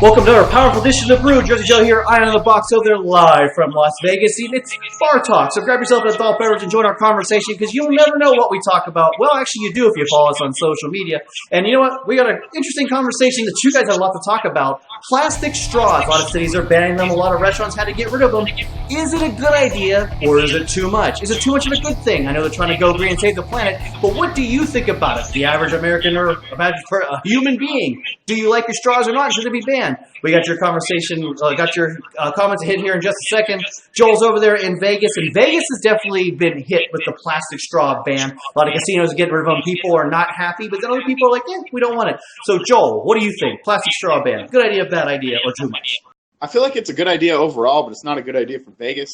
Welcome to our powerful edition of Brew. Jersey Joe here, Eye on the Box over there live from Las Vegas. It's Bar Talk, so grab yourself an adult beverage and join our conversation because you'll never know what we talk about. Well, actually you do if you follow us on social media. And you know what? We got an interesting conversation that you guys have a lot to talk about. Plastic straws. A lot of cities are banning them. A lot of restaurants had to get rid of them. Is it a good idea or is it too much? Is it too much of a good thing? I know they're trying to go green and save the planet, but what do you think about it? The average American or a human being? Do you like your straws or not? Should it be banned? We got your conversation, got your comments hit here in just a second. Joel's over there in Vegas, and Vegas has definitely been hit with the plastic straw ban. A lot of casinos are getting rid of them. People are not happy, but then other people are like, we don't want it. So, Joel, what do you think? Plastic straw ban, good idea, bad idea, or too much? I feel like it's a good idea overall, but it's not a good idea for Vegas.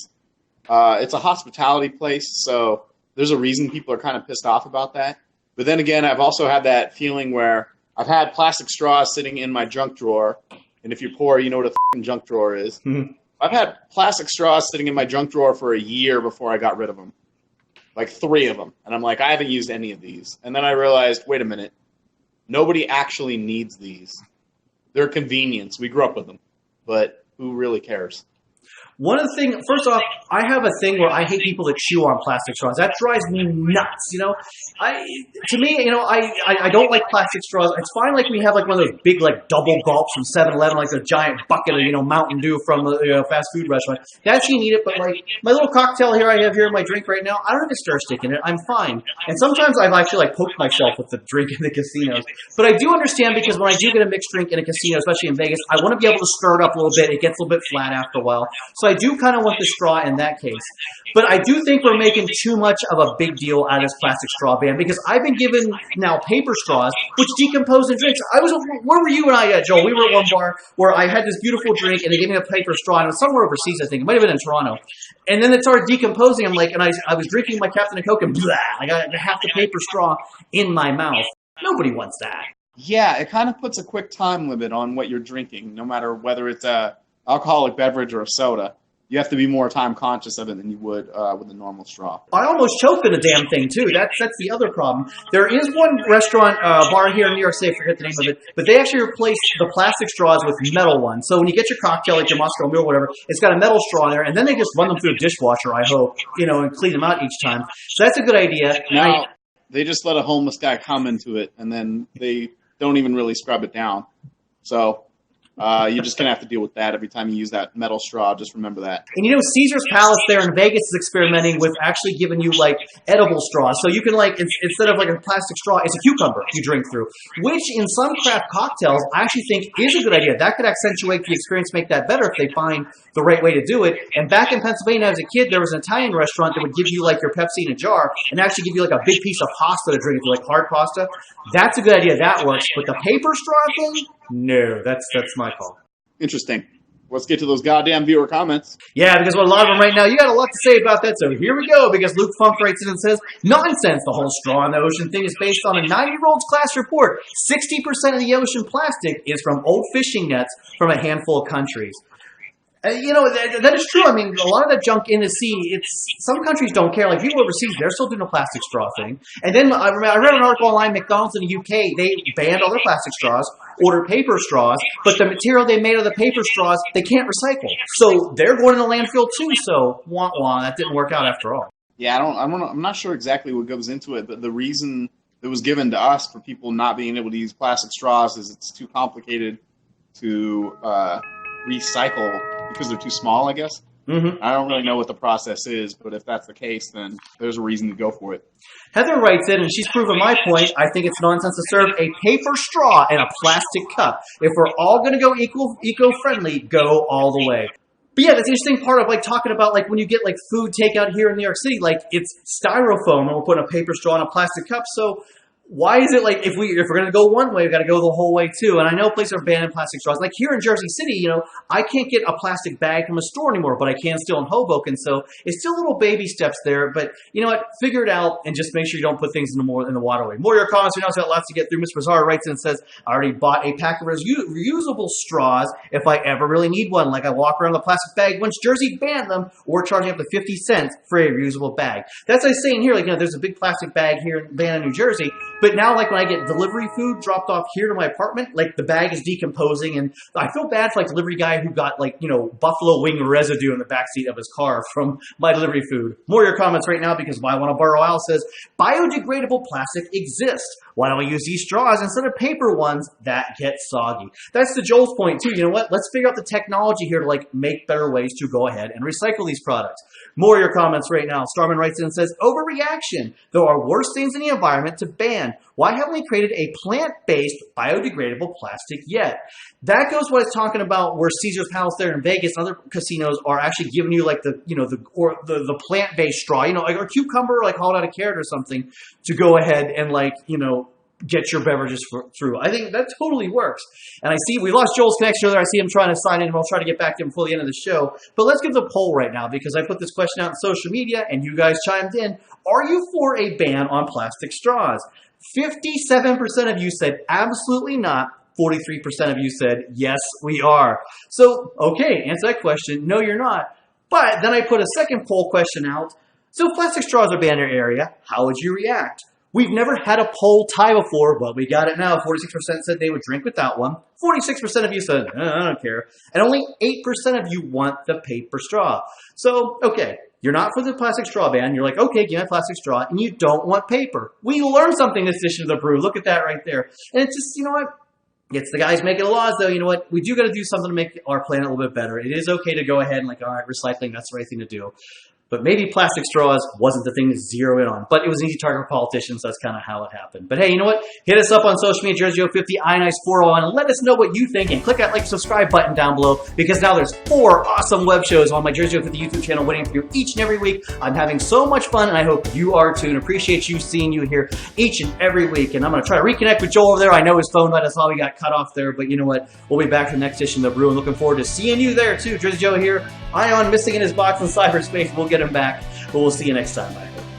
It's a hospitality place, so there's a reason people are kind of pissed off about that. But then again, I've also had that feeling where I've had plastic straws sitting in my junk drawer, and if you're poor, you know what a f***ing junk drawer is. Mm-hmm. I've had plastic straws sitting in my junk drawer for a year before I got rid of them. Like 3 of them. And I'm like, I haven't used any of these. And then I realized, wait a minute, nobody actually needs these. They're a convenience. We grew up with them. But who really cares? One of the things, first off, I have a thing where I hate people that chew on plastic straws. That drives me nuts, you know. I don't like plastic straws. It's fine like we have like one of those big like double gulps from 7-Eleven, like the giant bucket of, Mountain Dew from a fast food restaurant. That's you need it, but like my little cocktail here I have here in my drink right now, I don't have a stir stick in it. I'm fine. And sometimes I've actually like poked myself with the drink in the casinos. But I do understand because when I do get a mixed drink in a casino, especially in Vegas, I want to be able to stir it up a little bit. It gets a little bit flat after a while. So I do kind of want the straw in that case. But I do think we're making too much of a big deal out of this plastic straw ban because I've been given now paper straws, which decompose in drinks. Where were you and I at, Joel? We were at one bar where I had this beautiful drink and they gave me a paper straw, and it was somewhere overseas, I think. It might have been in Toronto. And then it started decomposing. I'm like, and I was drinking my Captain Coke and blah, I got half the paper straw in my mouth. Nobody wants that. Yeah, it kind of puts a quick time limit on what you're drinking, no matter whether it's a alcoholic beverage or a soda. You have to be more time conscious of it than you would with a normal straw. I almost choked in the damn thing, too. That's the other problem. There is one restaurant, bar here in New York City, I forget the name of it, but they actually replaced the plastic straws with metal ones. So when you get your cocktail, like your Moscow Mule or whatever, it's got a metal straw in there, and then they just run them through a dishwasher, I hope, and clean them out each time. So that's a good idea. Now, they just let a homeless guy come into it, and then they don't even really scrub it down. So you're just going to have to deal with that every time you use that metal straw. Just remember that. And Caesar's Palace there in Vegas is experimenting with actually giving you, edible straws. So you can, instead of, a plastic straw, it's a cucumber you drink through, which in some craft cocktails I actually think is a good idea. That could accentuate the experience, make that better if they find the right way to do it. And back in Pennsylvania as a kid, there was an Italian restaurant that would give you, your Pepsi in a jar and actually give you, a big piece of pasta to drink, hard pasta. That's a good idea. That works. But the paper straw thing? No, that's my call. Interesting. Let's get to those goddamn viewer comments. Yeah, because with a lot of them right now, you got a lot to say about that. So here we go, because Luke Funk writes in and says, nonsense, the whole straw in the ocean thing is based on a 9-year-old's class report. 60% of the ocean plastic is from old fishing nets from a handful of countries. That is true. I mean, a lot of that junk in the sea, some countries don't care. Like people overseas, they're still doing the plastic straw thing. And then I read an article online, McDonald's in the UK, they banned all their plastic straws, ordered paper straws, but the material they made of the paper straws, they can't recycle. So they're going to the landfill too. So, wah, that didn't work out after all. Yeah, I'm not sure exactly what goes into it, but the reason that was given to us for people not being able to use plastic straws is it's too complicated to recycle because they're too small, I guess. Mm-hmm. I don't really know what the process is, but if that's the case, then there's a reason to go for it. Heather writes in, and she's proven my point. I think it's nonsense to serve a paper straw in a plastic cup. If we're all going to go eco-friendly, go all the way. But yeah, that's the interesting part of talking about when you get food takeout here in New York City, it's styrofoam and we're putting a paper straw in a plastic cup. So why is it if we're going to go one way, we've got to go the whole way too? And I know places are banning plastic straws. Like here in Jersey City, I can't get a plastic bag from a store anymore, but I can still in Hoboken. So it's still little baby steps there. But you know what? Figure it out and just make sure you don't put things in the waterway. More of your comments. We know got lots to get through. Mr. Bizarre writes in and says, I already bought a pack of reusable straws if I ever really need one. I walk around the plastic bag once Jersey banned them, or charging up to 50 cents for a reusable bag. That's what I'm saying here. There's a big plastic bag here in New Jersey. But now, like when I get delivery food dropped off here to my apartment, like the bag is decomposing, and I feel bad for like delivery guy who got like, you know, buffalo wing residue in the backseat of his car from my delivery food. More of your comments right now because I Want to Borrow Al says, biodegradable plastic exists. Why don't we use these straws instead of paper ones that get soggy? That's to Joel's point too. You know what? Let's figure out the technology here to like make better ways to go ahead and recycle these products. More of your comments right now. Starman writes in and says, overreaction. There are worse things in the environment to ban. Why haven't we created a plant-based biodegradable plastic yet? That goes what it's talking about where Caesar's Palace there in Vegas and other casinos are actually giving you like the, you know, the plant-based straw, you know, like a cucumber, like hollowed out a carrot or something to go ahead and like, you know, get your beverages through. I think that totally works. And I see we lost Joel's connection there. I see him trying to sign in, and I'll try to get back to him before the end of the show. But let's give the poll right now because I put this question out on social media and you guys chimed in. Are you for a ban on plastic straws? 57% of you said absolutely not. 43% of you said yes, we are. So, okay, answer that question. No, you're not. But then I put a second poll question out. So if plastic straws are banned in your area, how would you react? We've never had a poll tie before, but we got it now. 46% said they would drink without one. 46% of you said, I don't care. And only 8% of you want the paper straw. So, okay, you're not for the plastic straw ban. You're like, okay, give me a plastic straw, and you don't want paper. We learned something this edition of the Brew. Look at that right there. And it's just, you know what? It's the guys making the laws, though. You know what? We do got to do something to make our planet a little bit better. It is okay to go ahead and like, all right, recycling, that's the right thing to do. But maybe plastic straws wasn't the thing to zero in on. But it was an easy target for politicians. That's kind of how it happened. But hey, you know what? Hit us up on social media, Jersey050, iNice401, and let us know what you think. And click that like, subscribe button down below because now there's 4 awesome web shows on my Jersey050 YouTube channel waiting for you each and every week. I'm having so much fun, and I hope you are too. And appreciate you seeing you here each and every week. And I'm going to try to reconnect with Joel over there. I know his phone let us all. We got cut off there. But you know what? We'll be back for the next edition of the Brew. And looking forward to seeing you there too. Jersey Joe here. Ion missing in his box in cyberspace. We'll get him back. But we'll see you next time, I hope.